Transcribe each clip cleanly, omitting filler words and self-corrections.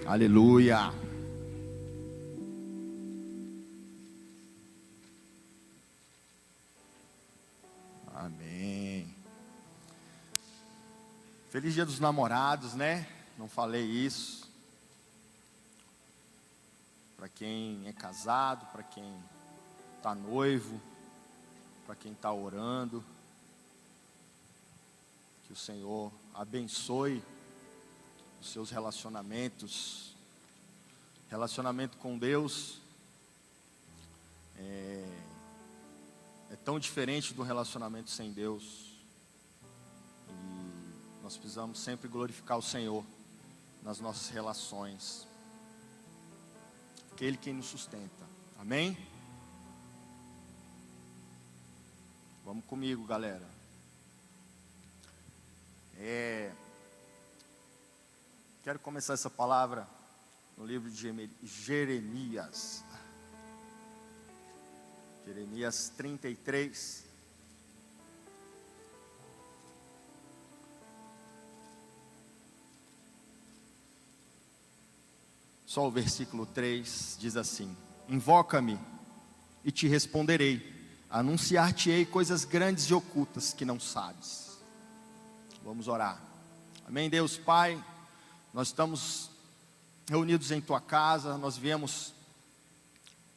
Aleluia. Amém. Feliz Dia dos Namorados, né? Não falei isso. Para quem é casado, para quem está noivo, para quem está orando. Que o Senhor abençoe os seus relacionamentos. Relacionamento com Deus é tão diferente do relacionamento sem Deus. E nós precisamos sempre glorificar o Senhor nas nossas relações. Porque Ele quem nos sustenta. Amém? Vamos comigo, galera. Quero começar essa palavra no livro de Jeremias. Jeremias 33. Só o versículo 3 diz assim: Invoca-me e te responderei, anunciar-te-ei coisas grandes e ocultas que não sabes. Vamos orar. Amém, Deus Pai, nós estamos reunidos em Tua casa, nós viemos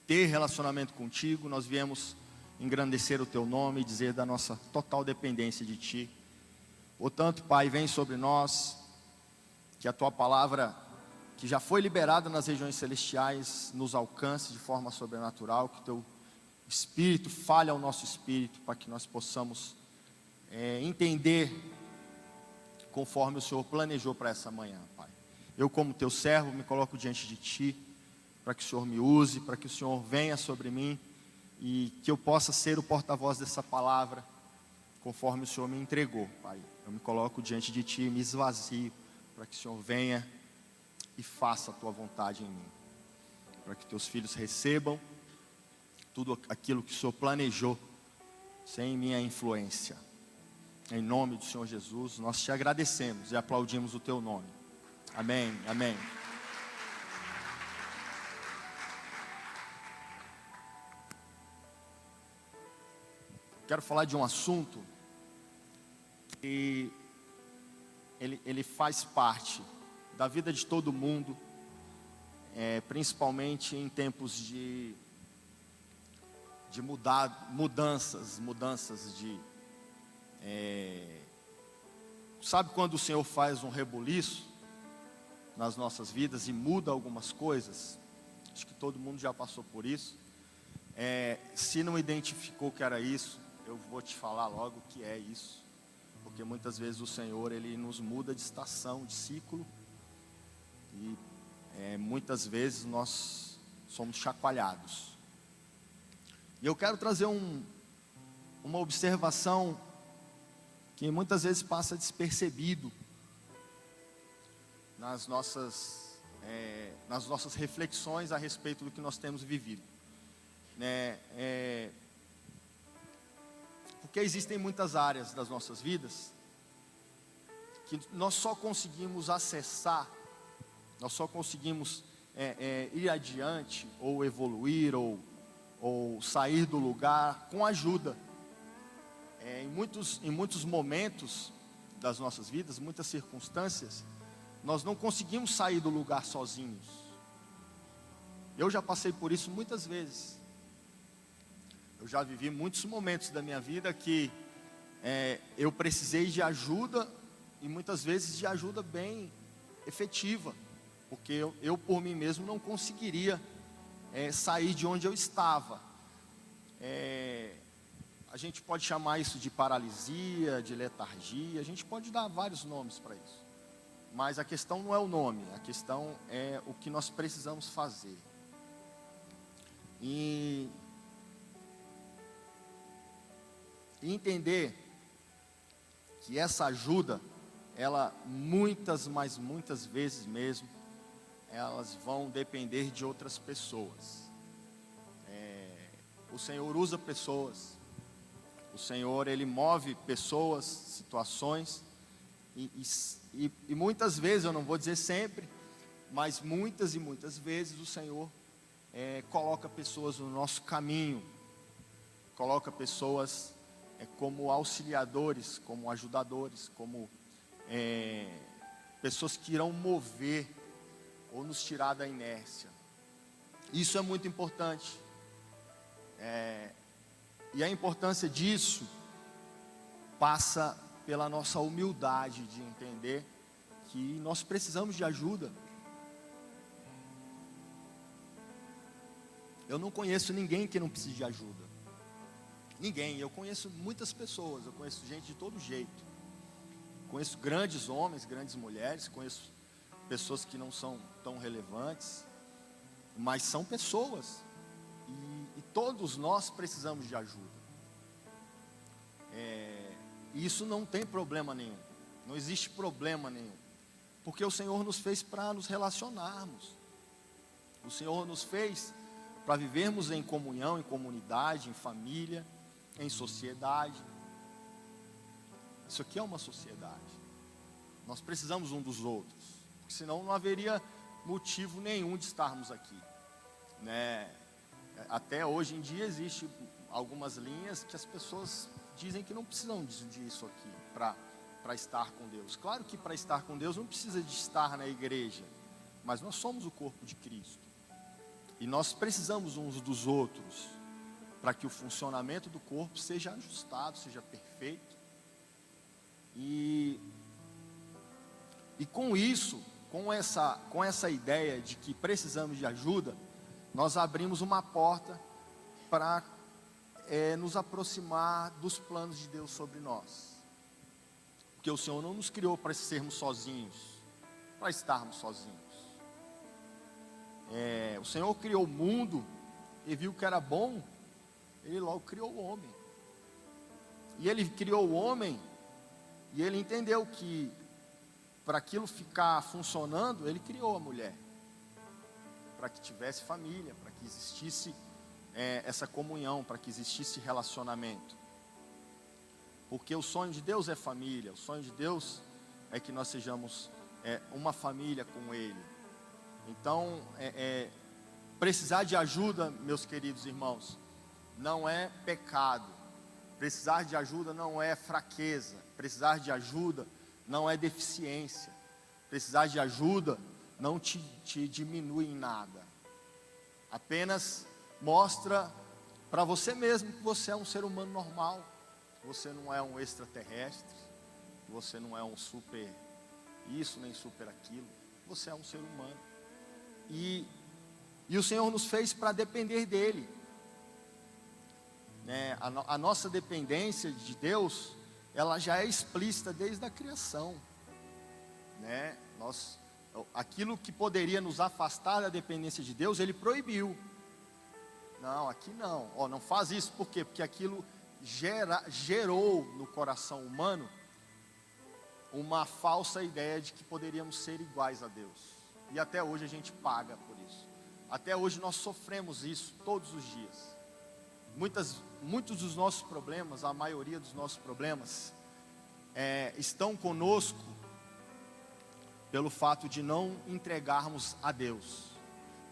ter relacionamento contigo, nós viemos engrandecer o Teu nome e dizer da nossa total dependência de Ti. Portanto, Pai, vem sobre nós, que a Tua palavra, que já foi liberada nas regiões celestiais, nos alcance de forma sobrenatural, que o Teu Espírito fale ao nosso espírito, para que nós possamos entender conforme o Senhor planejou para essa manhã, Pai. Eu, como Teu servo, me coloco diante de Ti, para que o Senhor me use, para que o Senhor venha sobre mim, e que eu possa ser o porta-voz dessa palavra, conforme o Senhor me entregou, Pai. Eu me coloco diante de Ti, me esvazio, para que o Senhor venha e faça a Tua vontade em mim, para que Teus filhos recebam tudo aquilo que o Senhor planejou, sem minha influência. Em nome do Senhor Jesus, nós Te agradecemos e aplaudimos o Teu nome. Amém, amém. Quero falar de um assunto que ele faz parte da vida de todo mundo, principalmente em tempos de mudanças de... Sabe quando o Senhor faz um rebuliço nas nossas vidas e muda algumas coisas? Acho que todo mundo já passou por isso. Se não identificou que era isso, eu vou te falar logo o que é isso. Porque muitas vezes o Senhor, Ele nos muda de estação, de ciclo. E muitas vezes nós somos chacoalhados. E eu quero trazer uma observação que muitas vezes passa despercebido nas nossas reflexões a respeito do que nós temos vivido, né? Porque existem muitas áreas das nossas vidas que nós só conseguimos acessar, nós só conseguimos ir adiante, ou evoluir, ou sair do lugar com ajuda. Em muitos momentos das nossas vidas, muitas circunstâncias, nós não conseguimos sair do lugar sozinhos. Eu já passei por isso muitas vezes. Eu já vivi muitos momentos da minha vida que eu precisei de ajuda, e muitas vezes de ajuda bem efetiva, porque eu por mim mesmo não conseguiria sair de onde eu estava. A gente pode chamar isso de paralisia, de letargia, a gente pode dar vários nomes para isso. Mas a questão não é o nome, a questão é o que nós precisamos fazer. E entender que essa ajuda, ela muitas vezes mesmo, elas vão depender de outras pessoas. O Senhor usa pessoas. O Senhor, Ele move pessoas, situações, e muitas vezes, eu não vou dizer sempre, mas muitas e muitas vezes o Senhor coloca pessoas no nosso caminho, coloca pessoas como auxiliadores, como ajudadores, como pessoas que irão mover ou nos tirar da inércia. Isso é muito importante. E a importância disso passa pela nossa humildade de entender que nós precisamos de ajuda. Eu não conheço ninguém que não precise de ajuda. Ninguém. Eu conheço muitas pessoas, eu conheço gente de todo jeito. Conheço grandes homens, grandes mulheres, conheço pessoas que não são tão relevantes, mas são pessoas. E todos nós precisamos de ajuda. E isso não tem problema nenhum. Não existe problema nenhum. Porque o Senhor nos fez para nos relacionarmos. O Senhor nos fez para vivermos em comunhão, em comunidade, em família, em sociedade. Isso aqui é uma sociedade. Nós precisamos um dos outros, porque senão não haveria motivo nenhum de estarmos aqui, né? Até hoje em dia existe algumas linhas que as pessoas dizem que não precisam disso aqui para estar com Deus. Claro que para estar com Deus não precisa de estar na igreja, mas nós somos o corpo de Cristo. E nós precisamos uns dos outros para que o funcionamento do corpo seja ajustado, seja perfeito. E com isso, com essa ideia de que precisamos de ajuda, nós abrimos uma porta para nos aproximar dos planos de Deus sobre nós. Porque o Senhor não nos criou para sermos sozinhos, para estarmos sozinhos. O Senhor criou o mundo e viu que era bom, Ele logo criou o homem. E Ele criou o homem e Ele entendeu que para aquilo ficar funcionando, Ele criou a mulher, para que tivesse família, para que existisse essa comunhão, para que existisse relacionamento. Porque o sonho de Deus é família, o sonho de Deus é que nós sejamos uma família com Ele. Então, precisar de ajuda, meus queridos irmãos, não é pecado. Precisar de ajuda não é fraqueza. Precisar de ajuda não é deficiência. Precisar de ajuda não te diminui em nada. Apenas mostra para você mesmo que você é um ser humano normal. Você não é um extraterrestre. Você não é um super isso, nem super aquilo. Você é um ser humano. E o Senhor nos fez para depender dEle. A nossa dependência de Deus, ela já é explícita desde a criação. Aquilo que poderia nos afastar da dependência de Deus, Ele proibiu. Não, aqui não. Não faz isso, por quê? Porque aquilo gerou no coração humano uma falsa ideia de que poderíamos ser iguais a Deus. E até hoje a gente paga por isso. Até hoje nós sofremos isso todos os dias. Muitos dos nossos problemas, a maioria dos nossos problemas, estão conosco pelo fato de não entregarmos a Deus,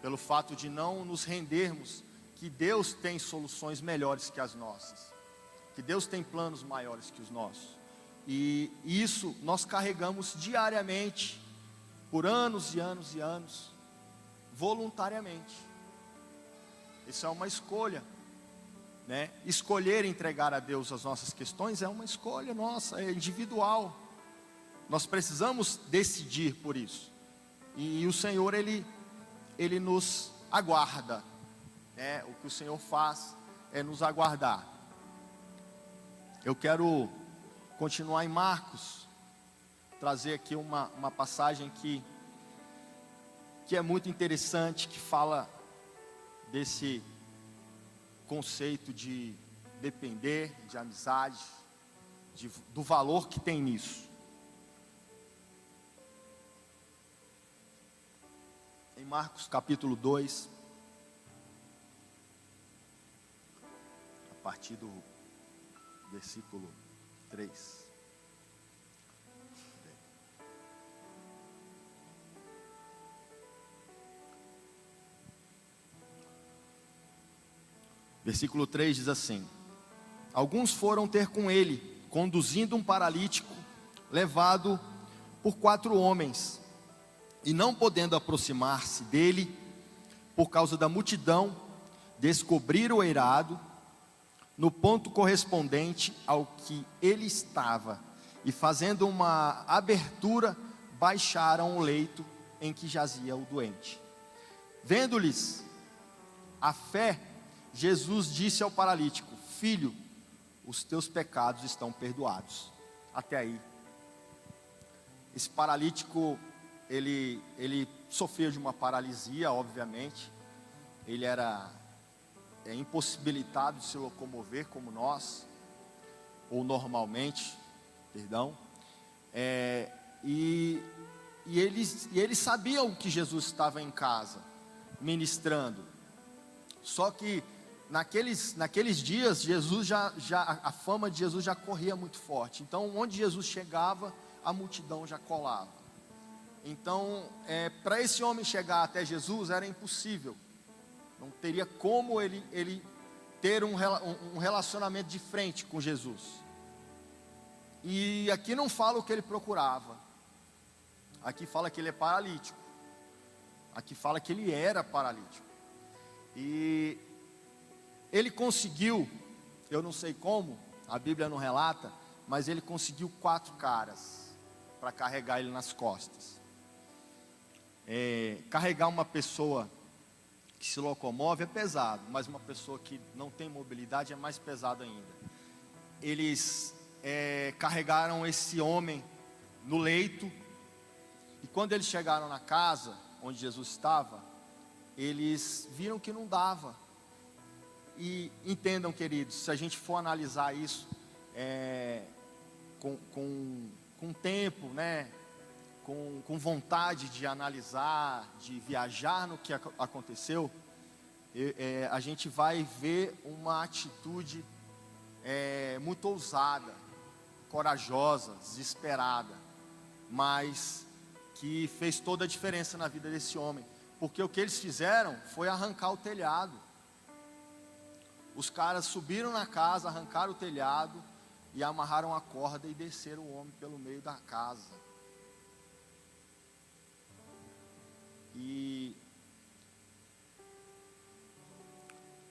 pelo fato de não nos rendermos que Deus tem soluções melhores que as nossas, que Deus tem planos maiores que os nossos. E isso nós carregamos diariamente, por anos e anos e anos, voluntariamente. Isso é uma escolha, Escolher entregar a Deus as nossas questões é uma escolha nossa, é individual. Nós precisamos decidir por isso. E o Senhor, Ele nos aguarda, O que o Senhor faz é nos aguardar. Eu quero continuar em Marcos, trazer aqui uma passagem que é muito interessante, que fala desse conceito de depender, de amizade, do valor que tem nisso. Em Marcos capítulo 2, a partir do versículo 3. Versículo 3 diz assim: alguns foram ter com ele, conduzindo um paralítico, levado por 4 homens, e não podendo aproximar-se dele, por causa da multidão, descobriram o eirado, no ponto correspondente ao que ele estava, e fazendo uma abertura, baixaram o leito em que jazia o doente. Vendo-lhes a fé, Jesus disse ao paralítico: filho, os teus pecados estão perdoados. Até aí. Esse paralítico, ele sofreu de uma paralisia, obviamente. Ele era impossibilitado de se locomover como nós, ou normalmente, perdão. E eles sabiam que Jesus estava em casa, ministrando. Só que naqueles dias, a fama de Jesus já corria muito forte. Então, onde Jesus chegava, a multidão já colava. Então, para esse homem chegar até Jesus era impossível. Não teria como ele ter um relacionamento de frente com Jesus. E aqui não fala o que ele procurava. Aqui fala que ele é paralítico. Aqui fala que ele era paralítico. E ele conseguiu, eu não sei como, a Bíblia não relata, mas ele conseguiu 4 caras para carregar ele nas costas. Carregar uma pessoa que se locomove é pesado, mas uma pessoa que não tem mobilidade é mais pesado ainda. Eles carregaram esse homem no leito, e quando eles chegaram na casa onde Jesus estava, eles viram que não dava. E entendam, queridos, se a gente for analisar isso com tempo, né, com vontade de analisar, de viajar no que aconteceu, a gente vai ver uma atitude muito ousada, corajosa, desesperada, mas que fez toda a diferença na vida desse homem, porque o que eles fizeram foi arrancar o telhado. Os caras subiram na casa, arrancaram o telhado e amarraram a corda e desceram o homem pelo meio da casa. E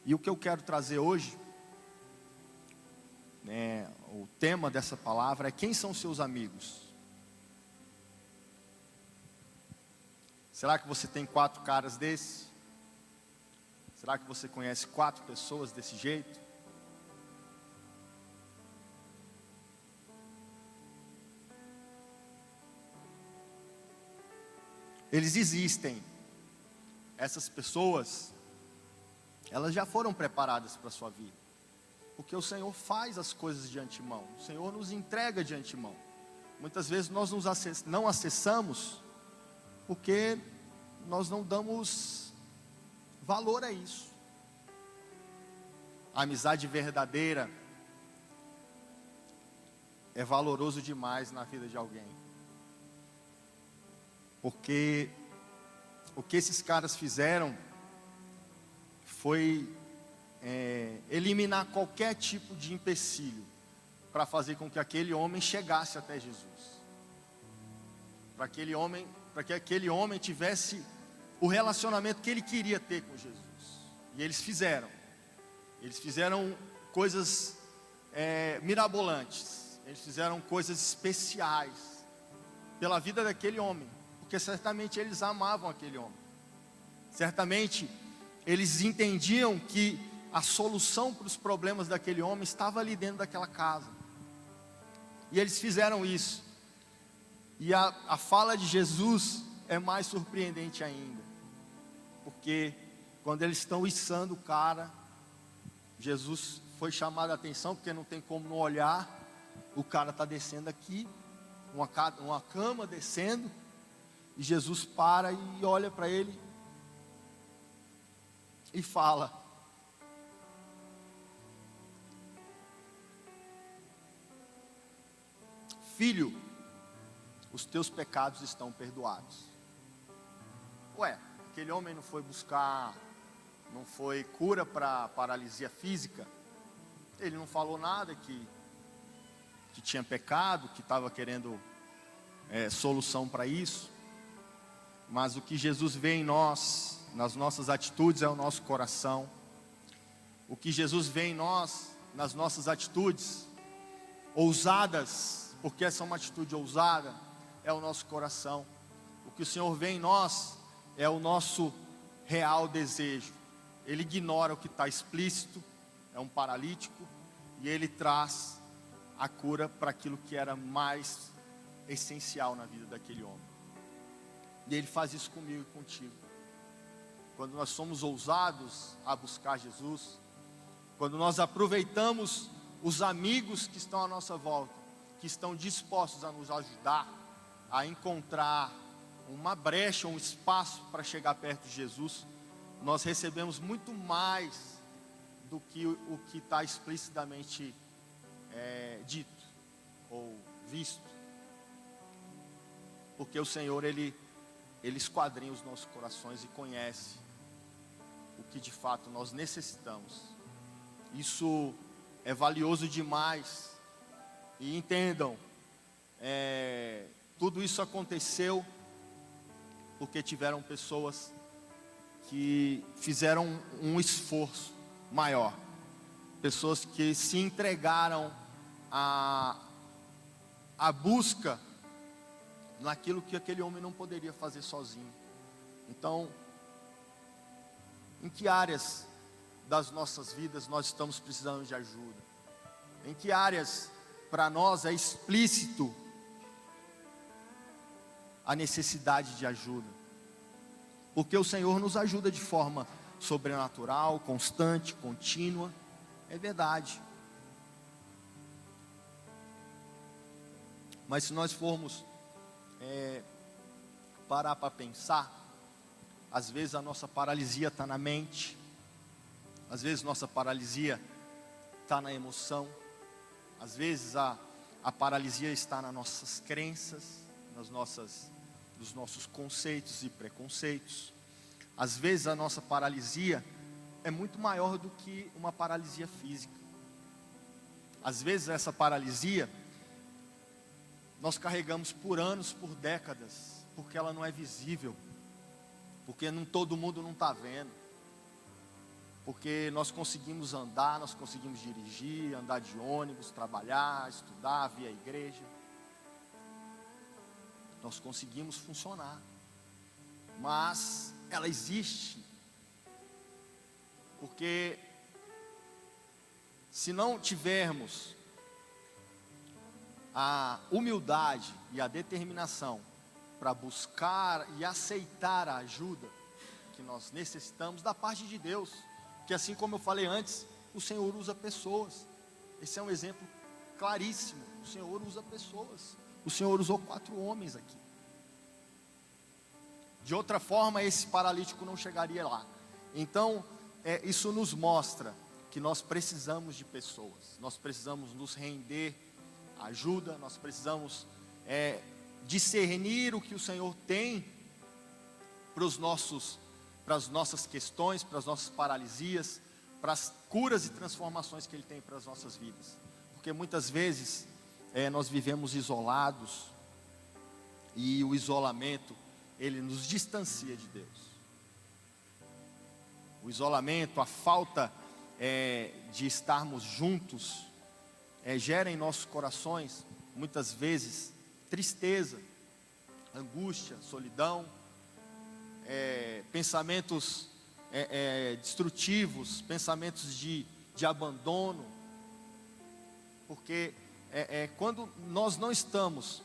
o que eu quero trazer hoje, o tema dessa palavra é: quem são seus amigos? Será que você tem 4 caras desses? Será que você conhece 4 pessoas desse jeito? Eles existem. Essas pessoas, elas já foram preparadas para a sua vida, porque o Senhor faz as coisas de antemão. O Senhor nos entrega de antemão. Muitas vezes nós não acessamos porque nós não damos valor a isso. A amizade verdadeira é valoroso demais na vida de alguém, porque o que esses caras fizeram foi eliminar qualquer tipo de empecilho para fazer com que aquele homem chegasse até Jesus, para que aquele homem tivesse o relacionamento que ele queria ter com Jesus. E eles fizeram coisas mirabolantes, eles fizeram coisas especiais pela vida daquele homem, porque certamente eles amavam aquele homem, certamente eles entendiam que a solução para os problemas daquele homem estava ali dentro daquela casa, e eles fizeram isso. E a fala de Jesus é mais surpreendente ainda, porque quando eles estão içando o cara, Jesus foi chamado a atenção, porque não tem como não olhar. O cara está descendo aqui, uma cama descendo, e Jesus para e olha para ele e fala: filho, os teus pecados estão perdoados. Ué, aquele homem não foi buscar não foi cura para paralisia física. Ele não falou nada que tinha pecado, que estava querendo solução para isso. Mas o que Jesus vê em nós, nas nossas atitudes, é o nosso coração. O que Jesus vê em nós, nas nossas atitudes ousadas, porque essa é uma atitude ousada, é o nosso coração. O que o Senhor vê em nós é o nosso real desejo. Ele ignora o que está explícito, é um paralítico, e ele traz a cura para aquilo que era mais essencial na vida daquele homem. E ele faz isso comigo e contigo. Quando nós somos ousados a buscar Jesus, quando nós aproveitamos os amigos que estão à nossa volta, que estão dispostos a nos ajudar a encontrar uma brecha, um espaço para chegar perto de Jesus, nós recebemos muito mais do que o que está explicitamente dito ou visto. Porque o Senhor, Ele esquadrinha os nossos corações e conhece o que de fato nós necessitamos. Isso é valioso demais. E entendam, tudo isso aconteceu porque tiveram pessoas que fizeram um esforço maior. Pessoas que se entregaram à busca naquilo que aquele homem não poderia fazer sozinho. Então, em que áreas das nossas vidas nós estamos precisando de ajuda? Em que áreas para nós é explícito a necessidade de ajuda? Porque o Senhor nos ajuda de forma sobrenatural, constante, contínua. É verdade. Mas se nós formos parar para pensar, às vezes a nossa paralisia está na mente, às vezes nossa paralisia está na emoção, às vezes a paralisia está nas nossas crenças, nos nossos conceitos e preconceitos. Às vezes a nossa paralisia é muito maior do que uma paralisia física. Às vezes essa paralisia nós carregamos por anos, por décadas, porque ela não é visível, porque todo mundo não está vendo, porque nós conseguimos andar, nós conseguimos dirigir, andar de ônibus, trabalhar, estudar, vir à igreja, nós conseguimos funcionar, mas ela existe, porque se não tivermos a humildade e a determinação para buscar e aceitar a ajuda que nós necessitamos da parte de Deus, que assim como eu falei antes, o Senhor usa pessoas. Esse é um exemplo claríssimo. O Senhor usa pessoas. O Senhor usou 4 homens aqui. De outra forma, esse paralítico não chegaria lá. Então, isso nos mostra que nós precisamos de pessoas. Nós precisamos nos render à ajuda. Nós precisamos discernir o que o Senhor tem para as nossas questões, para as nossas paralisias, para as curas e transformações que Ele tem para as nossas vidas. Porque muitas vezes nós vivemos isolados, e o isolamento, ele nos distancia de Deus. O isolamento, a falta de estarmos juntos, gera em nossos corações, muitas vezes, tristeza, angústia, solidão, pensamentos destrutivos, pensamentos de abandono, porque quando nós não estamos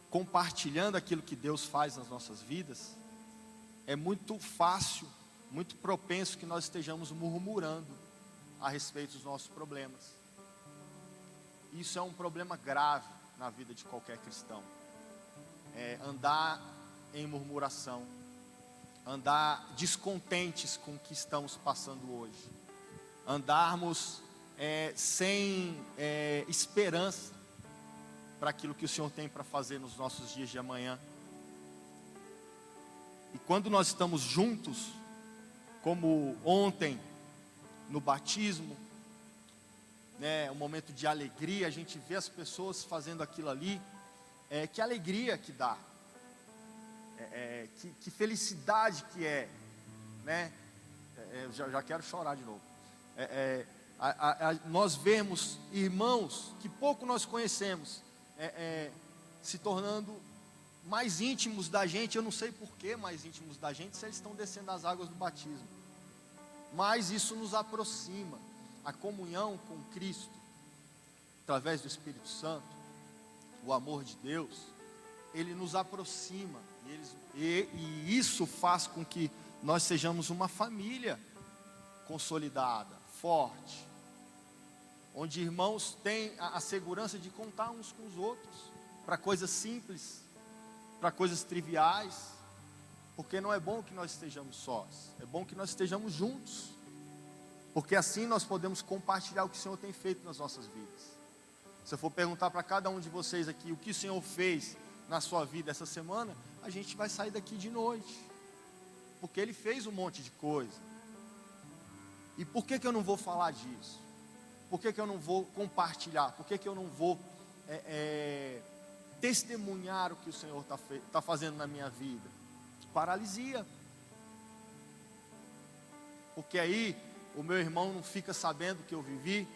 compartilhando aquilo que Deus faz nas nossas vidas, é muito fácil, muito propenso que nós estejamos murmurando a respeito dos nossos problemas. Isso é um problema grave na vida de qualquer cristão. Andar em murmuração, andar descontentes com o que estamos passando hoje, andarmos sem esperança para aquilo que o Senhor tem para fazer nos nossos dias de amanhã. E quando nós estamos juntos, como ontem no batismo, né, um momento de alegria, a gente vê as pessoas fazendo aquilo ali, que alegria que dá, que felicidade que é, né? Já quero chorar de novo. Nós vemos irmãos que pouco nós conhecemos, se tornando mais íntimos da gente. Eu não sei por que mais íntimos da gente, se eles estão descendo as águas do batismo, mas isso nos aproxima. A comunhão com Cristo, através do Espírito Santo, o amor de Deus, ele nos aproxima, e isso faz com que nós sejamos uma família consolidada, forte, onde irmãos têm a segurança de contar uns com os outros, para coisas simples, para coisas triviais, porque não é bom que nós estejamos sós, é bom que nós estejamos juntos, porque assim nós podemos compartilhar o que o Senhor tem feito nas nossas vidas. Se eu for perguntar para cada um de vocês aqui o que o Senhor fez na sua vida essa semana, a gente vai sair daqui de noite, porque Ele fez um monte de coisa. E por que eu não vou falar disso? Por que eu não vou compartilhar? Por que eu não vou testemunhar o que o Senhor está fazendo na minha vida? Paralisia. Porque aí o meu irmão não fica sabendo o que eu vivi,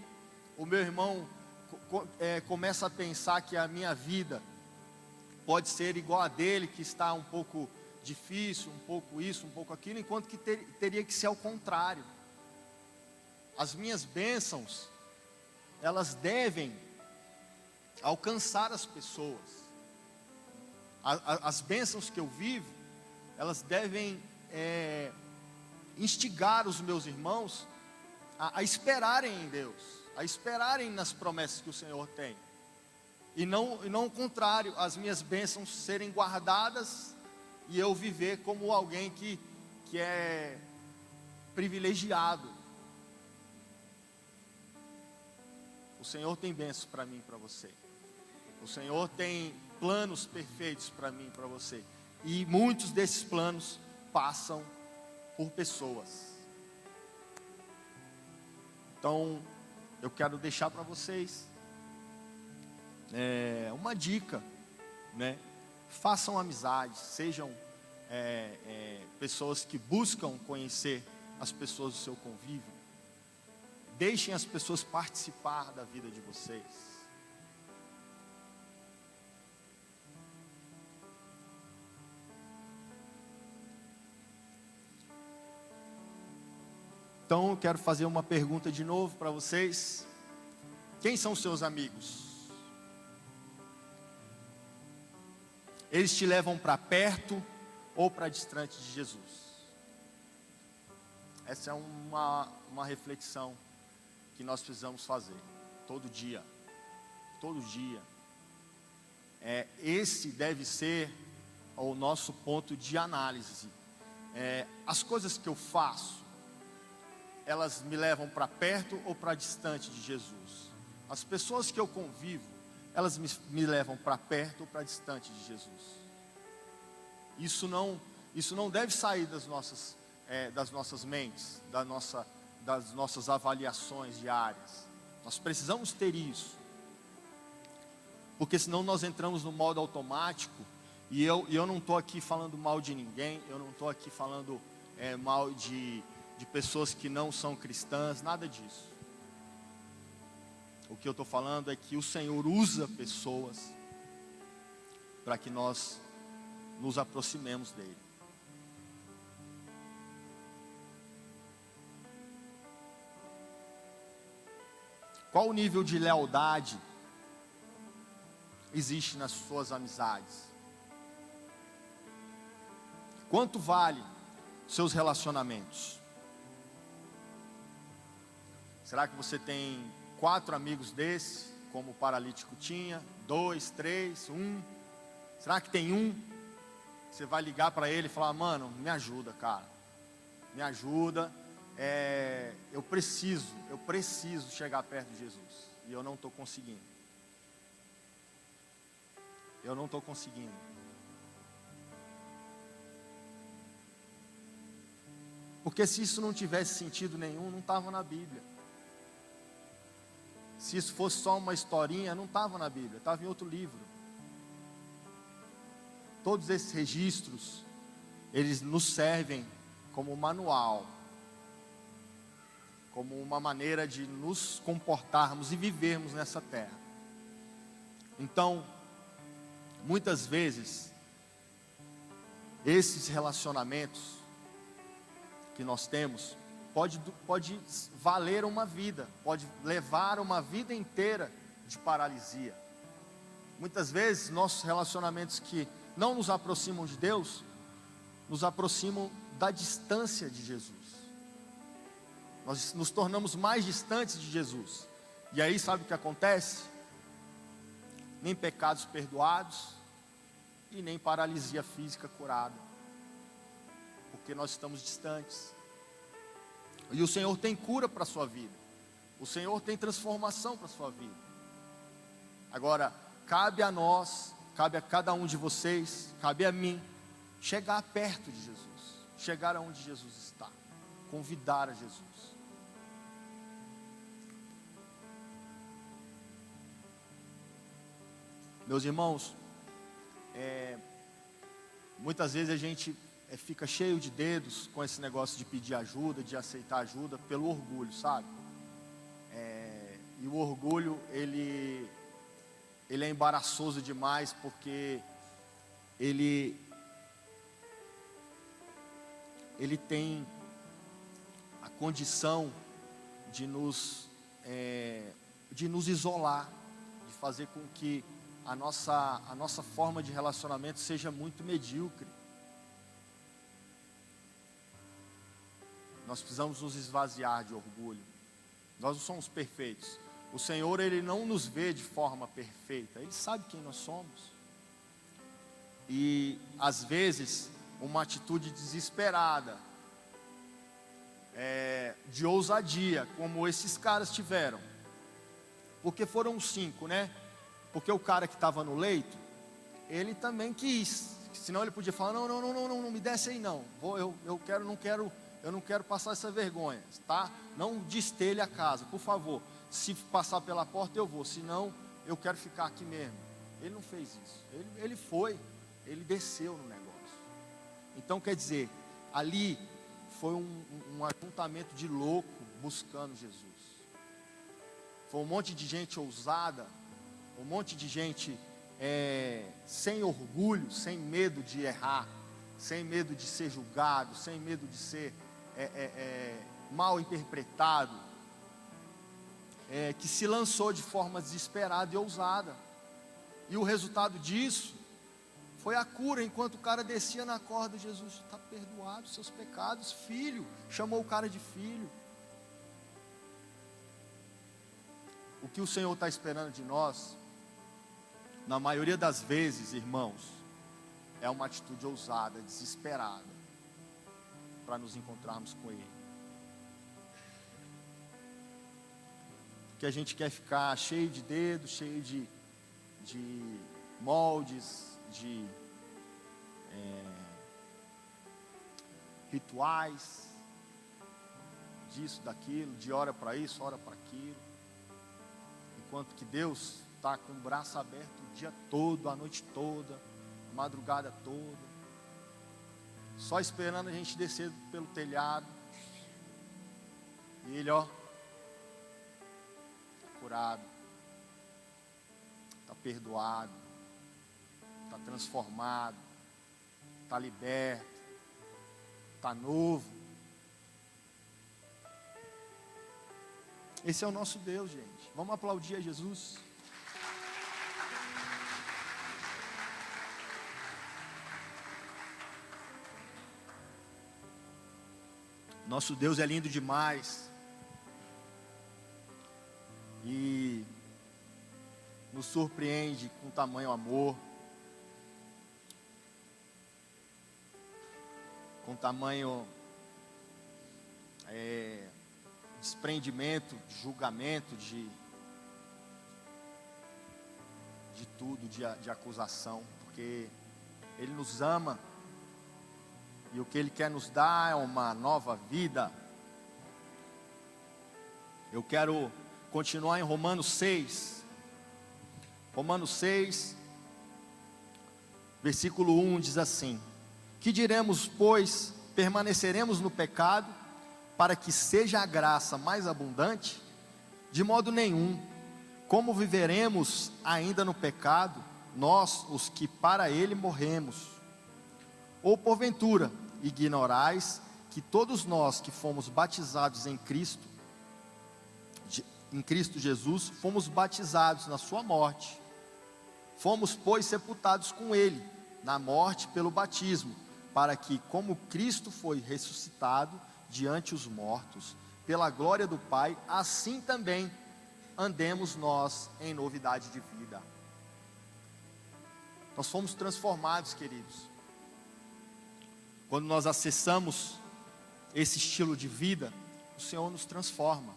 o meu irmão começa a pensar que a minha vida pode ser igual a dele, que está um pouco difícil, um pouco isso, um pouco aquilo, enquanto que teria que ser ao contrário. As minhas bênçãos, elas devem alcançar as pessoas. As bênçãos que eu vivo, elas devem instigar os meus irmãos a esperarem em Deus, a esperarem nas promessas que o Senhor tem, e não o contrário, as minhas bênçãos serem guardadas e eu viver como alguém que é privilegiado. O Senhor tem bênçãos para mim e para você. O Senhor tem planos perfeitos para mim e para você. E muitos desses planos passam por pessoas. Então, eu quero deixar para vocês uma dica, né? Façam amizades, sejam pessoas que buscam conhecer as pessoas do seu convívio. Deixem as pessoas participar da vida de vocês. Então eu quero fazer uma pergunta de novo para vocês. Quem são os seus amigos? Eles te levam para perto ou para distante de Jesus? Essa é uma reflexão que nós precisamos fazer todo dia. Todo dia. Esse deve ser o nosso ponto de análise. As coisas que eu faço, elas me levam para perto ou para distante de Jesus? As pessoas que eu convivo, elas me levam para perto ou para distante de Jesus? Isso não deve sair das nossas mentes, das nossas avaliações diárias. Nós precisamos ter isso, porque senão nós entramos no modo automático. E eu não estou aqui falando mal de ninguém, eu não estou aqui falando mal de pessoas que não são cristãs, nada disso. O que eu estou falando é que o Senhor usa pessoas para que nós nos aproximemos dele. Qual o nível de lealdade existe nas suas amizades? Quanto vale seus relacionamentos? Será que você tem 4 amigos desses, como o paralítico tinha? 2, 3, 1? Será que tem um? Você vai ligar para ele e falar: mano, me ajuda, cara. Me ajuda. Eu preciso chegar perto de Jesus. E eu não estou conseguindo. Eu não estou conseguindo. Porque se isso não tivesse sentido nenhum, não estava na Bíblia. Se isso fosse só uma historinha, não estava na Bíblia, estava em outro livro. Todos esses registros, eles nos servem como manual, como uma maneira de nos comportarmos e vivermos nessa terra. Então, muitas vezes, esses relacionamentos que nós temos, pode valer uma vida, pode levar uma vida inteira de paralisia. Muitas vezes, nossos relacionamentos que não nos aproximam de Deus, nos aproximam da distância de Jesus. Nós nos tornamos mais distantes de Jesus. E aí sabe o que acontece? Nem pecados perdoados e nem paralisia física curada, porque nós estamos distantes. E o Senhor tem cura para a sua vida, o Senhor tem transformação para a sua vida. Agora, cabe a nós, cabe a cada um de vocês, cabe a mim, chegar perto de Jesus, chegar aonde Jesus está, convidar a Jesus. Meus irmãos, muitas vezes a gente fica cheio de dedos com esse negócio de pedir ajuda, de aceitar ajuda, pelo orgulho, sabe? E o orgulho, ele é embaraçoso demais, porque ele tem a condição de nos isolar, de fazer com que a nossa forma de relacionamento seja muito medíocre. Nós precisamos nos esvaziar de orgulho. Nós não somos perfeitos. O Senhor, Ele não nos vê de forma perfeita. Ele sabe quem nós somos. E, às vezes, uma atitude desesperada, de ousadia, como esses caras tiveram. Porque foram 5, né? Porque o cara que estava no leito, ele também quis. Senão ele podia falar, não me desce aí não. Eu não quero passar essa vergonha, tá? Não destelhe a casa, por favor. Se passar pela porta eu vou, senão eu quero ficar aqui mesmo. Ele não fez isso. Ele desceu no negócio. Então quer dizer, ali foi um ajuntamento de louco buscando Jesus. Foi um monte de gente ousada, um monte de gente sem orgulho, sem medo de errar, sem medo de ser julgado, sem medo de ser mal interpretado, que se lançou de forma desesperada e ousada. E o resultado disso foi a cura. Enquanto o cara descia na corda, Jesus, está perdoado os seus pecados, filho. Chamou o cara de filho. O que o Senhor está esperando de nós, na maioria das vezes, irmãos, é uma atitude ousada, desesperada, para nos encontrarmos com Ele. Porque a gente quer ficar cheio de dedos, cheio de moldes, de rituais, disso, daquilo, de hora para isso, hora para aquilo. Enquanto que Deus está com o braço aberto o dia todo, a noite toda, a madrugada toda, só esperando a gente descer pelo telhado. E Ele, está curado, está perdoado, está transformado, está liberto, está novo. Esse é o nosso Deus, gente. Vamos aplaudir a Jesus. Nosso Deus é lindo demais. E nos surpreende com tamanho amor, com tamanho desprendimento, de julgamento, de tudo, de acusação, porque Ele nos ama E o que Ele quer nos dar é uma nova vida. Eu quero continuar em Romanos 6. Romanos 6, versículo 1 diz assim: que diremos, pois? Permaneceremos no pecado, para que seja a graça mais abundante? De modo nenhum. Como viveremos ainda no pecado, nós, os que para ele morremos? Ou porventura, ignorais que todos nós que fomos batizados em Cristo Jesus, fomos batizados na sua morte? Fomos, pois, sepultados com ele na morte pelo batismo, para que, como Cristo foi ressuscitado diante os mortos, pela glória do Pai, assim também andemos nós em novidade de vida. Nós fomos transformados, queridos. Quando nós acessamos esse estilo de vida, o Senhor nos transforma.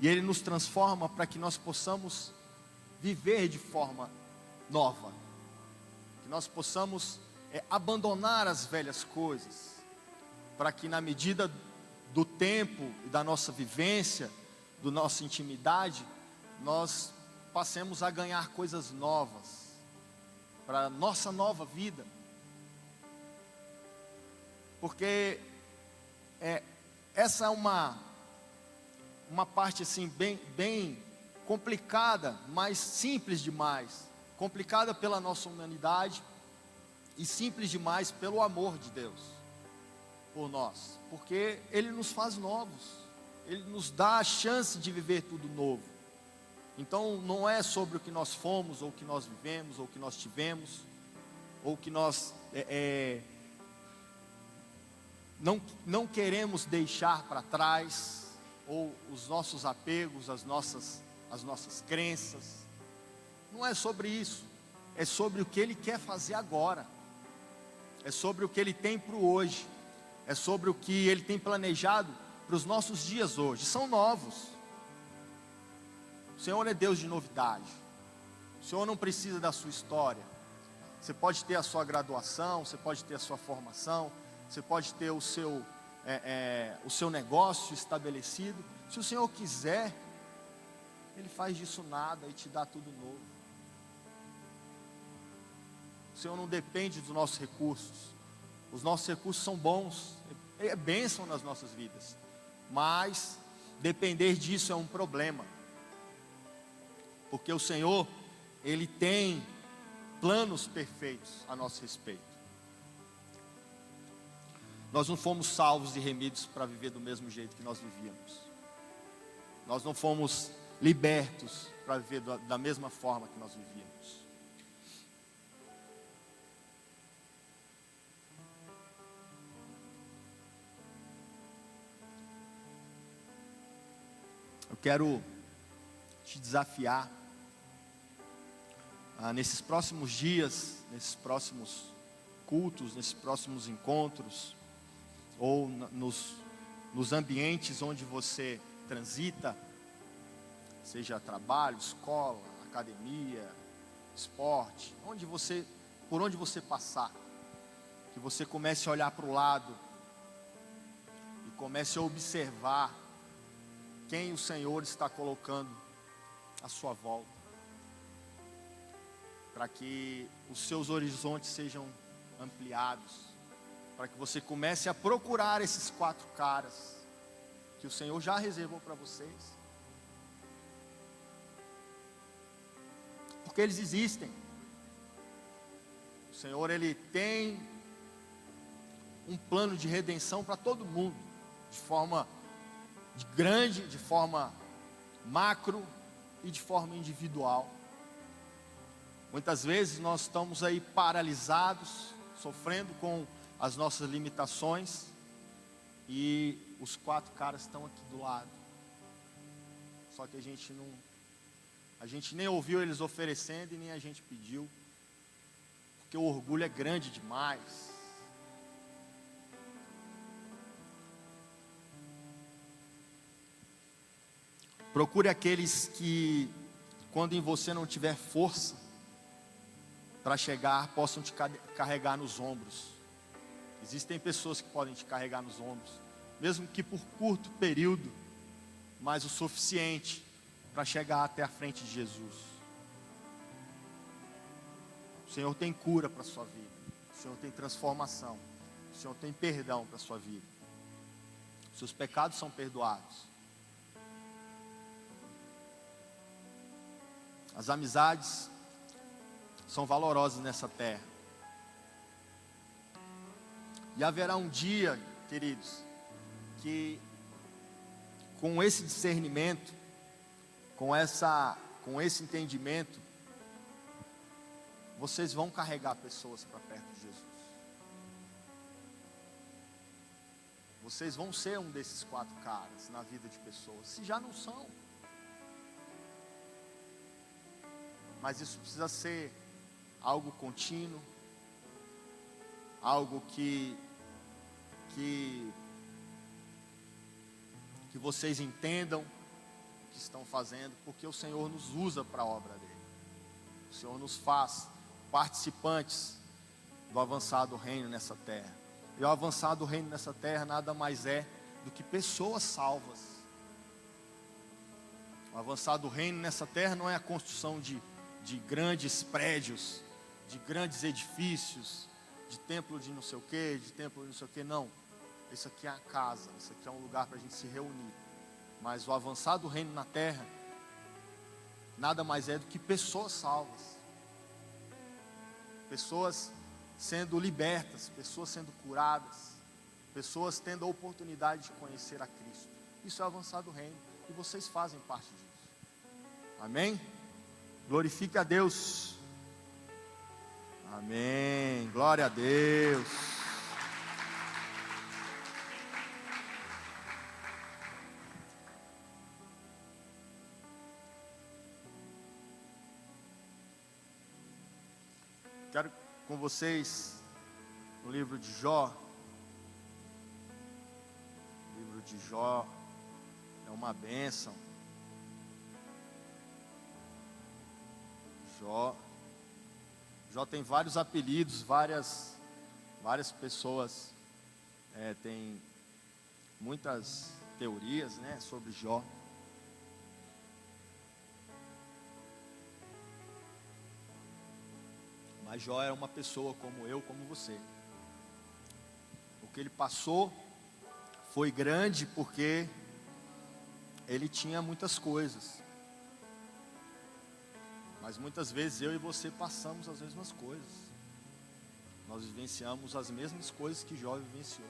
E Ele nos transforma para que nós possamos viver de forma nova. Que nós possamos abandonar as velhas coisas. Para que na medida do tempo e da nossa vivência, da nossa intimidade, nós passemos a ganhar coisas novas. Para a nossa nova vida. Porque essa é uma parte assim bem complicada, mas simples demais. Complicada pela nossa humanidade e simples demais pelo amor de Deus por nós. Porque Ele nos faz novos, Ele nos dá a chance de viver tudo novo. Então não é sobre o que nós fomos, ou o que nós vivemos, ou o que nós tivemos, ou o que nós não queremos deixar para trás, ou os nossos apegos, as nossas crenças. Não é sobre isso. É sobre o que Ele quer fazer agora. É sobre o que Ele tem para o hoje. É sobre o que Ele tem planejado para os nossos dias hoje. São novos. O Senhor é Deus de novidade. O Senhor não precisa da sua história. Você pode ter a sua graduação, você pode ter a sua formação, você pode ter o seu negócio estabelecido. Se o Senhor quiser, Ele faz disso nada e te dá tudo novo. O Senhor não depende dos nossos recursos. Os nossos recursos são bons, é bênção nas nossas vidas, mas depender disso é um problema. Porque o Senhor, Ele tem planos perfeitos a nosso respeito. Nós não fomos salvos e remidos para viver do mesmo jeito que nós vivíamos. Nós não fomos libertos para viver da mesma forma que nós vivíamos. Eu quero te desafiar nesses próximos dias, nesses próximos cultos, nesses próximos encontros, ou nos ambientes onde você transita, seja trabalho, escola, academia, esporte, por onde você passar, que você comece a olhar para o lado e comece a observar quem o Senhor está colocando à sua volta, para que os seus horizontes sejam ampliados, para que você comece a procurar esses 4 caras que o Senhor já reservou para vocês, porque eles existem. O Senhor, Ele tem um plano de redenção para todo mundo, de forma grande, de forma macro e de forma individual. Muitas vezes nós estamos aí paralisados, sofrendo com as nossas limitações, e os 4 caras estão aqui do lado. Só que a gente nem ouviu eles oferecendo e nem a gente pediu, porque o orgulho é grande demais. Procure aqueles que, quando em você não tiver força para chegar, possam te carregar nos ombros. Existem pessoas que podem te carregar nos ombros, mesmo que por curto período, mas o suficiente para chegar até a frente de Jesus. O Senhor tem cura para a sua vida, o Senhor tem transformação, o Senhor tem perdão para a sua vida. Seus pecados são perdoados. As amizades são valorosas nessa terra. E haverá um dia, queridos, que com esse discernimento, com esse entendimento, vocês vão carregar pessoas para perto de Jesus. Vocês vão ser um desses 4 caras na vida de pessoas, se já não são. Mas isso precisa ser algo contínuo, algo que vocês entendam o que estão fazendo, porque o Senhor nos usa para a obra dele. O Senhor nos faz participantes do avançado reino nessa terra. E o avançado reino nessa terra nada mais é do que pessoas salvas. O avançado reino nessa terra não é a construção de grandes prédios, de grandes edifícios, de templo de não sei o que, de templo de não sei o que, não. Isso aqui é a casa, isso aqui é um lugar para a gente se reunir. Mas o avançado reino na terra nada mais é do que pessoas salvas, pessoas sendo libertas, pessoas sendo curadas, pessoas tendo a oportunidade de conhecer a Cristo. Isso é o avançado reino e vocês fazem parte disso. Amém? Glorifique a Deus. Amém. Glória a Deus. Quero com vocês no livro de Jó. O livro de Jó é uma bênção. Jó tem vários apelidos, várias pessoas têm muitas teorias, né, sobre Jó. Mas Jó era uma pessoa como eu, como você. O que ele passou foi grande porque ele tinha muitas coisas. Mas muitas vezes eu e você passamos as mesmas coisas. Nós vivenciamos as mesmas coisas que Jó vivenciou.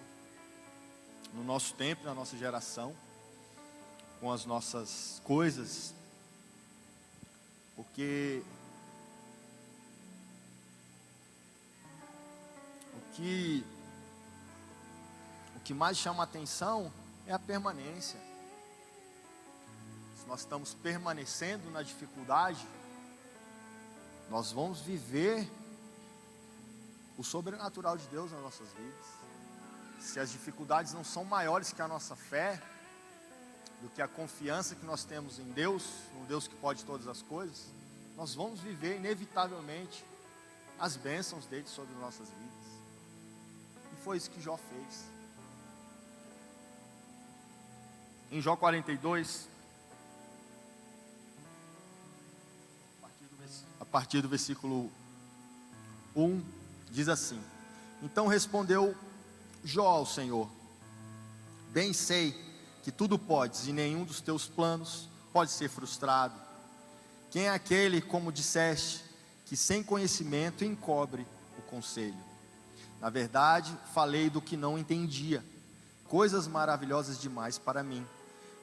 No nosso tempo, na nossa geração, com as nossas coisas. Porque o que mais chama a atenção é a permanência. Se nós estamos permanecendo na dificuldade, nós vamos viver o sobrenatural de Deus nas nossas vidas. Se as dificuldades não são maiores que a nossa fé, do que a confiança que nós temos em Deus, um Deus que pode todas as coisas, nós vamos viver inevitavelmente as bênçãos dele sobre nossas vidas. E foi isso que Jó fez. Em Jó 42, a partir do versículo 1, diz assim: Então respondeu Jó ao Senhor: Bem sei que tudo podes e nenhum dos teus planos pode ser frustrado. Quem é aquele, como disseste, que sem conhecimento encobre o conselho? Na verdade, falei do que não entendia, coisas maravilhosas demais para mim,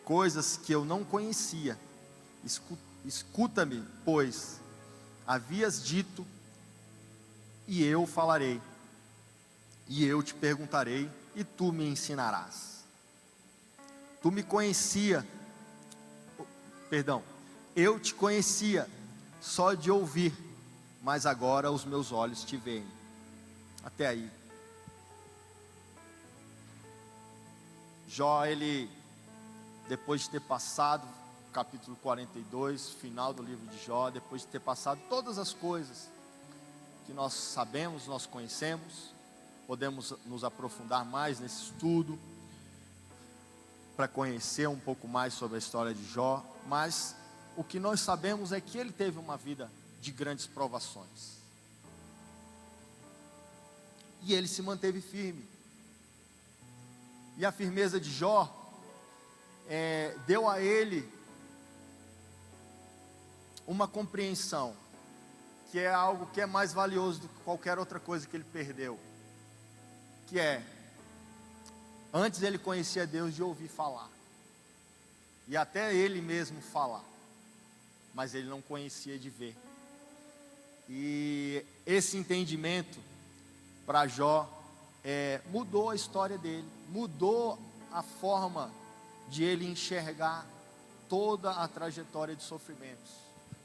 coisas que eu não conhecia. Escuta-me, pois, havias dito, e eu falarei, e eu te perguntarei, e tu me ensinarás. Eu te conhecia só de ouvir, mas agora os meus olhos te veem. Até aí. Jó, ele, depois de ter passado capítulo 42, final do livro de Jó, depois de ter passado todas as coisas que nós sabemos, nós conhecemos, podemos nos aprofundar mais nesse estudo, para conhecer um pouco mais sobre a história de Jó, mas o que nós sabemos é que ele teve uma vida de grandes provações, e ele se manteve firme, e a firmeza de Jó deu a ele uma compreensão, que é algo que é mais valioso do que qualquer outra coisa que ele perdeu, que é, antes ele conhecia Deus de ouvir falar, e até ele mesmo falar, mas ele não conhecia de ver. E esse entendimento para Jó mudou a história dele, mudou a forma de ele enxergar toda a trajetória de sofrimentos,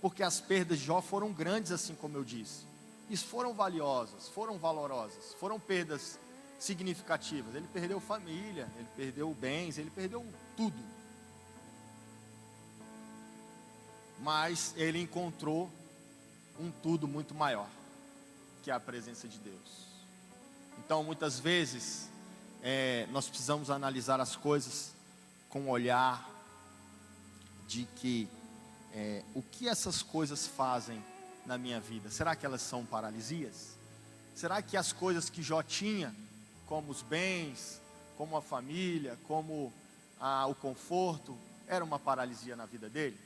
porque as perdas de Jó foram grandes, assim como eu disse, e foram valiosas, foram valorosas, foram perdas significativas. Ele perdeu família, ele perdeu bens, ele perdeu tudo, mas ele encontrou um tudo muito maior, que é a presença de Deus. Então muitas vezes nós precisamos analisar as coisas com um olhar de que o que essas coisas fazem na minha vida. Será que elas são paralisias? Será que as coisas que Jó tinha, como os bens, como a família, como o conforto, era uma paralisia na vida dele?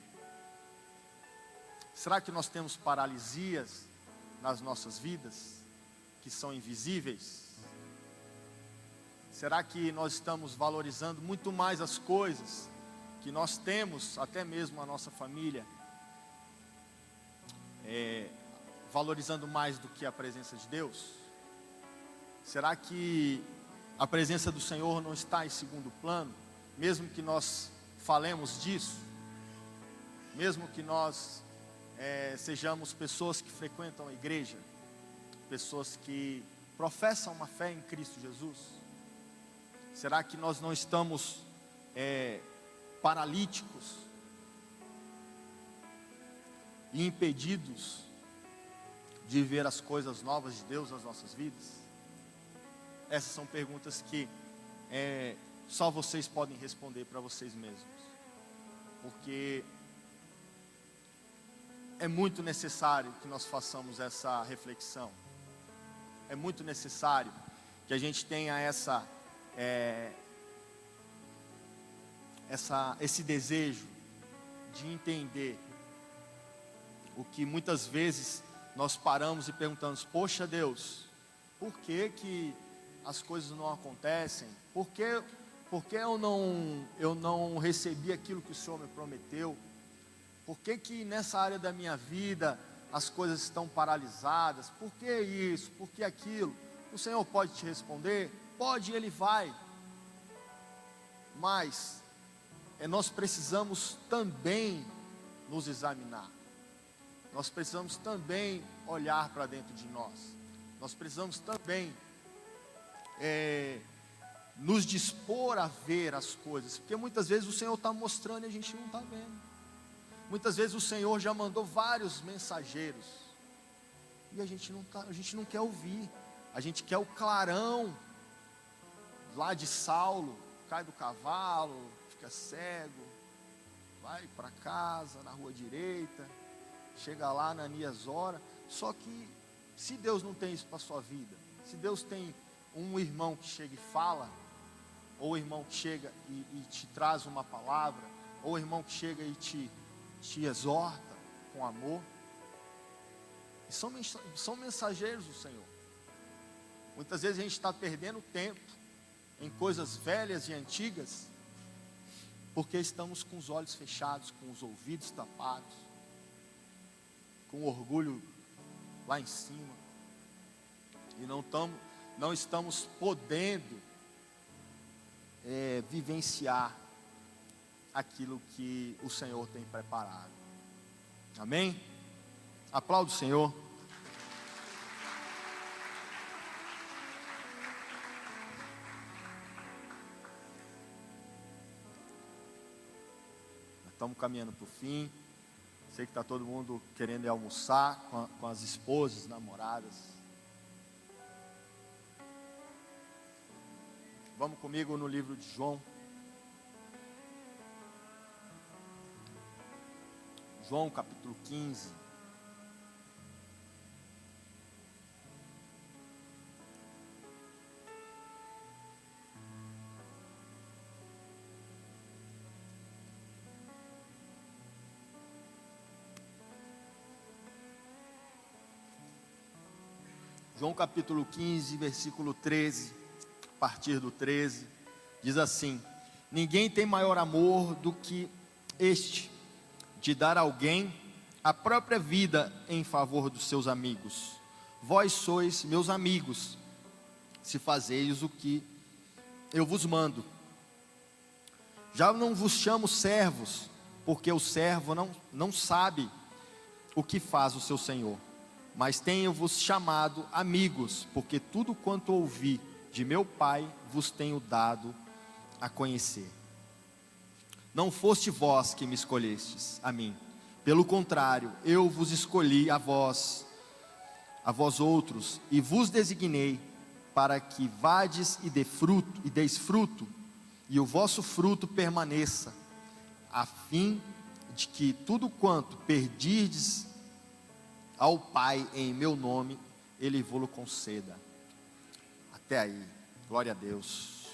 Será que nós temos paralisias nas nossas vidas, que são invisíveis? Será que nós estamos valorizando muito mais as coisas que nós temos, até mesmo a nossa família, valorizando mais do que a presença de Deus? Será que a presença do Senhor não está em segundo plano, mesmo que nós falemos disso, mesmo que nós sejamos pessoas que frequentam a igreja, pessoas que professam uma fé em Cristo Jesus? Será que nós não estamos paralíticos e impedidos de ver as coisas novas de Deus nas nossas vidas? Essas são perguntas que só vocês podem responder para vocês mesmos, porque é muito necessário que nós façamos essa reflexão. É muito necessário que a gente tenha esse desejo de entender o que muitas vezes nós paramos e perguntamos: poxa Deus, por que as coisas não acontecem? Por que eu não recebi aquilo que o Senhor me prometeu? Por que nessa área da minha vida as coisas estão paralisadas? Por que isso? Por que aquilo? O Senhor pode te responder? Pode, Ele vai. Mas nós precisamos também nos examinar. Nós precisamos também olhar para dentro de nós. Nós precisamos também nos dispor a ver as coisas, porque muitas vezes o Senhor está mostrando e a gente não está vendo. Muitas vezes o Senhor já mandou vários mensageiros e a gente não quer ouvir. A gente quer o clarão lá de Saulo: cai do cavalo, fica cego, vai para casa na rua direita, chega lá, Ananias ora. Só que se Deus não tem isso para a sua vida, se Deus tem um irmão que chega e fala, ou o irmão que chega e te traz uma palavra, ou o irmão que chega e te exorta com amor, e são mensageiros do Senhor. Muitas vezes a gente está perdendo tempo em coisas velhas e antigas, porque estamos com os olhos fechados, com os ouvidos tapados, com o orgulho lá em cima, e não estamos podendo vivenciar aquilo que o Senhor tem preparado. Amém? Aplauda o Senhor. Estamos caminhando para o fim. Sei que está todo mundo querendo ir almoçar com as esposas, namoradas. Vamos comigo no livro de João. João capítulo 15. João capítulo 15, versículo 13, a partir do 13, diz assim: ninguém tem maior amor do que este, de dar a alguém a própria vida em favor dos seus amigos. Vós sois meus amigos, se fazeis o que eu vos mando. Já não vos chamo servos, porque o servo não sabe o que faz o seu senhor. Mas tenho-vos chamado amigos, porque tudo quanto ouvi de meu Pai vos tenho dado a conhecer. Não foste vós que me escolhestes a mim, pelo contrário, eu vos escolhi a vós outros, e vos designei para que vades e deis fruto, e o vosso fruto permaneça, a fim de que tudo quanto pedirdes ao Pai em meu nome, Ele vos conceda. Até aí, glória a Deus.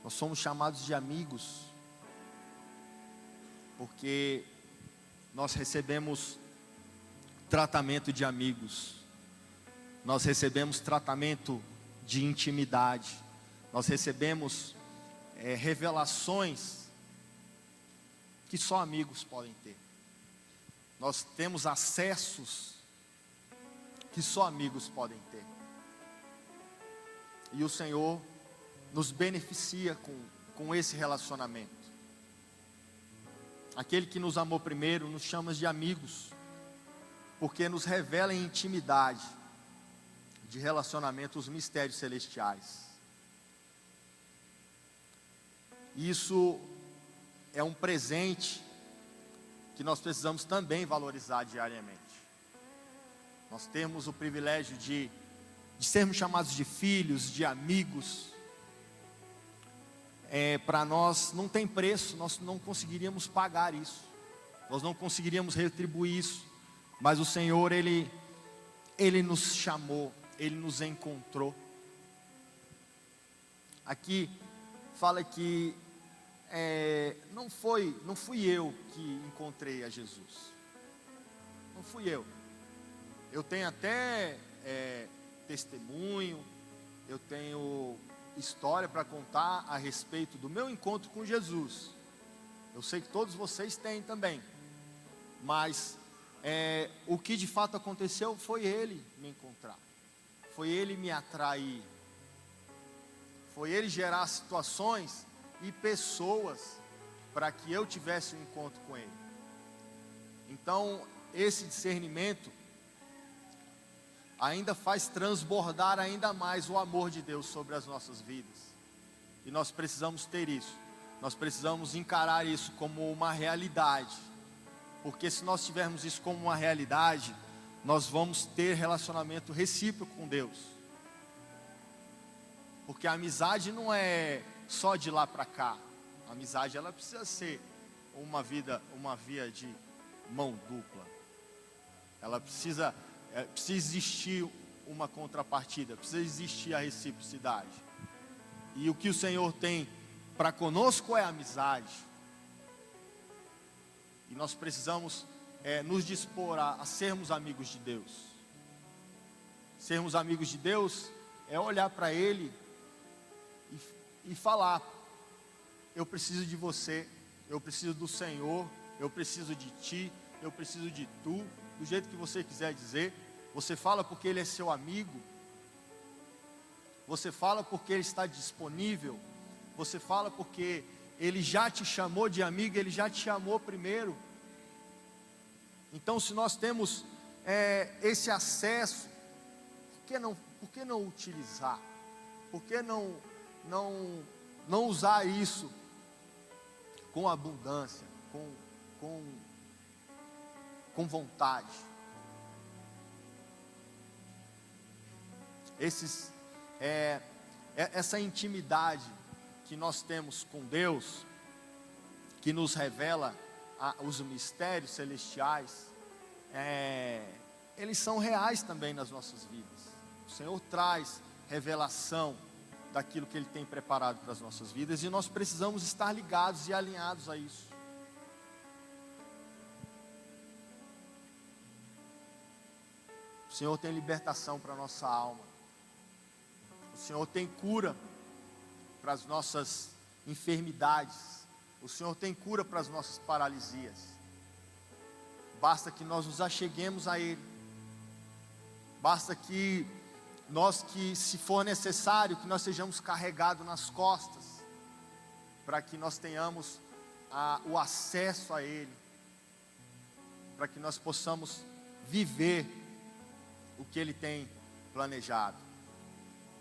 Nós somos chamados de amigos, porque nós recebemos tratamento de amigos, nós recebemos tratamento de intimidade, nós recebemos revelações que só amigos podem ter. Nós temos acessos que só amigos podem ter. E o Senhor nos beneficia com esse relacionamento. Aquele que nos amou primeiro nos chama de amigos, porque nos revela em intimidade de relacionamento os mistérios celestiais. Isso é um presente que nós precisamos também valorizar diariamente. Nós temos o privilégio de sermos chamados de filhos, de amigos. Para nós não tem preço, nós não conseguiríamos pagar isso, nós não conseguiríamos retribuir isso, mas o Senhor, Ele nos chamou, Ele nos encontrou. Aqui fala que não fui eu que encontrei a Jesus, não fui eu. Eu tenho até testemunho, eu tenho história para contar a respeito do meu encontro com Jesus. Eu sei que todos vocês têm também, mas o que de fato aconteceu foi Ele me encontrar, foi Ele me atrair, foi Ele gerar situações e pessoas para que eu tivesse um encontro com Ele. Então esse discernimento ainda faz transbordar ainda mais o amor de Deus sobre as nossas vidas, e nós precisamos ter isso, nós precisamos encarar isso como uma realidade, porque se nós tivermos isso como uma realidade, nós vamos ter relacionamento recíproco com Deus, porque a amizade não é só de lá para cá, a amizade ela precisa ser uma via de mão dupla, ela precisa existir uma contrapartida, precisa existir a reciprocidade, e o que o Senhor tem para conosco é amizade, e nós precisamos nos dispor a sermos amigos de Deus. Sermos amigos de Deus é olhar para Ele e falar: eu preciso de você, eu preciso do Senhor, eu preciso de Ti, eu preciso de Tu, do jeito que você quiser dizer. Você fala porque Ele é seu amigo, você fala porque Ele está disponível, você fala porque Ele já te chamou de amigo, Ele já te chamou primeiro. Então, se nós temos esse acesso, por que não utilizar? Por que não usar isso com abundância, com vontade? essa intimidade que nós temos com Deus, que nos revela os mistérios celestiais, eles são reais também nas nossas vidas. O Senhor traz revelação daquilo que Ele tem preparado para as nossas vidas, e nós precisamos estar ligados e alinhados a isso. O Senhor tem libertação para a nossa alma. O Senhor tem cura para as nossas enfermidades. O Senhor tem cura para as nossas paralisias. Basta que nós nos acheguemos a Ele. Basta que se for necessário, que nós sejamos carregados nas costas, para que nós tenhamos o acesso a Ele, para que nós possamos viver o que Ele tem planejado.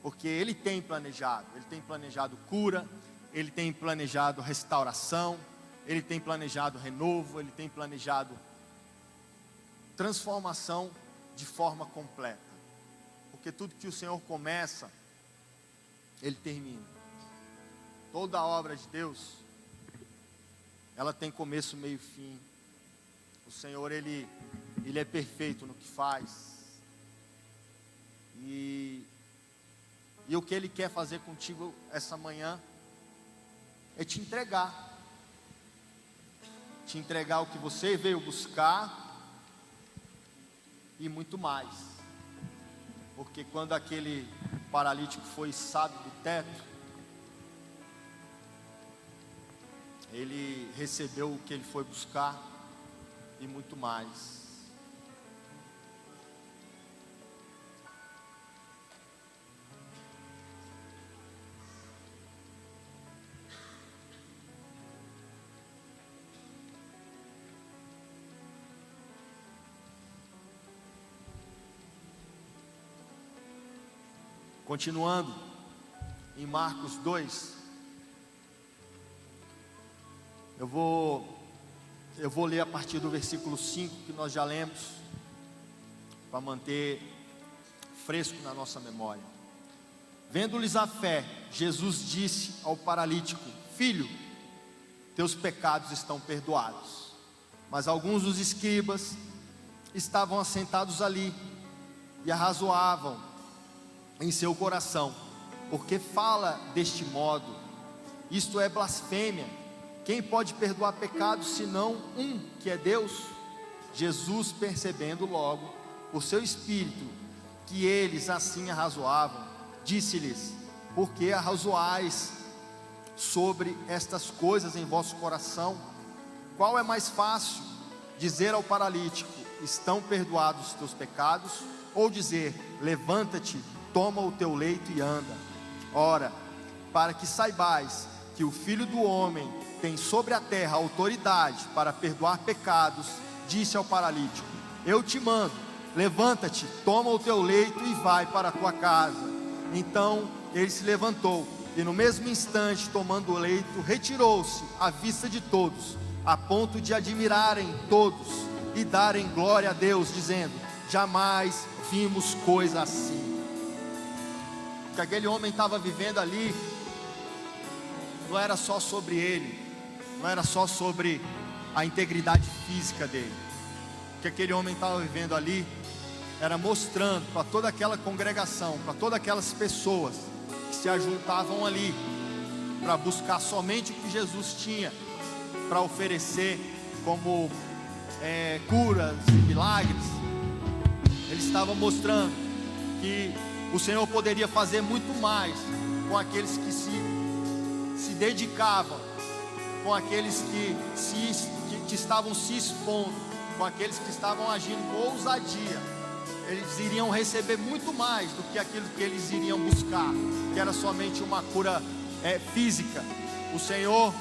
Porque Ele tem planejado cura, Ele tem planejado restauração, Ele tem planejado renovo, Ele tem planejado transformação de forma completa. Porque tudo que o Senhor começa, Ele termina. Toda a obra de Deus, ela tem começo, meio e fim. O Senhor, Ele é perfeito no que faz. E o que Ele quer fazer contigo essa manhã é te entregar. Te entregar o que você veio buscar e muito mais. Porque quando aquele paralítico foi içado do teto, ele recebeu o que ele foi buscar e muito mais. Continuando em Marcos 2, eu vou ler a partir do versículo 5, que nós já lemos, para manter fresco na nossa memória. Vendo-lhes a fé, Jesus disse ao paralítico: Filho, teus pecados estão perdoados. Mas alguns dos escribas estavam assentados ali e arrazoavam em seu coração: porque fala deste modo? Isto é blasfêmia. Quem pode perdoar pecados senão um, que é Deus? Jesus, percebendo logo por seu espírito que eles assim arrazoavam, disse-lhes: por que arrazoais sobre estas coisas em vosso coração? Qual é mais fácil, dizer ao paralítico: estão perdoados os teus pecados? Ou dizer: levanta-te, toma o teu leito e anda? Ora, para que saibais que o Filho do Homem tem sobre a terra autoridade para perdoar pecados, disse ao paralítico: eu te mando, levanta-te, toma o teu leito e vai para a tua casa. Então ele se levantou e no mesmo instante, tomando o leito, retirou-se à vista de todos, a ponto de admirarem todos e darem glória a Deus, dizendo: jamais vimos coisa assim. O que aquele homem estava vivendo ali não era só sobre ele, não era só sobre a integridade física dele. O que aquele homem estava vivendo ali era mostrando para toda aquela congregação, para todas aquelas pessoas que se ajuntavam ali para buscar somente o que Jesus tinha para oferecer como curas e milagres. Ele estava mostrando que o Senhor poderia fazer muito mais com aqueles que se dedicavam, com aqueles que estavam se expondo, com aqueles que estavam agindo com ousadia. Eles iriam receber muito mais do que aquilo que eles iriam buscar, que era somente uma cura física. O Senhor,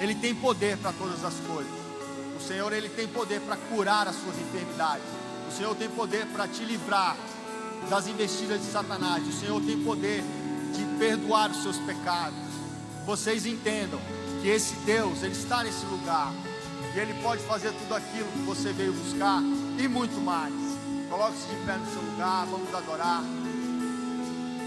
Ele tem poder para todas as coisas. O Senhor, Ele tem poder para curar as suas enfermidades. O Senhor tem poder para te livrar das investidas de Satanás. O Senhor tem poder de perdoar os seus pecados. Vocês entendam que esse Deus, Ele está nesse lugar, e Ele pode fazer tudo aquilo que você veio buscar e muito mais. Coloque-se de pé no seu lugar, vamos adorar.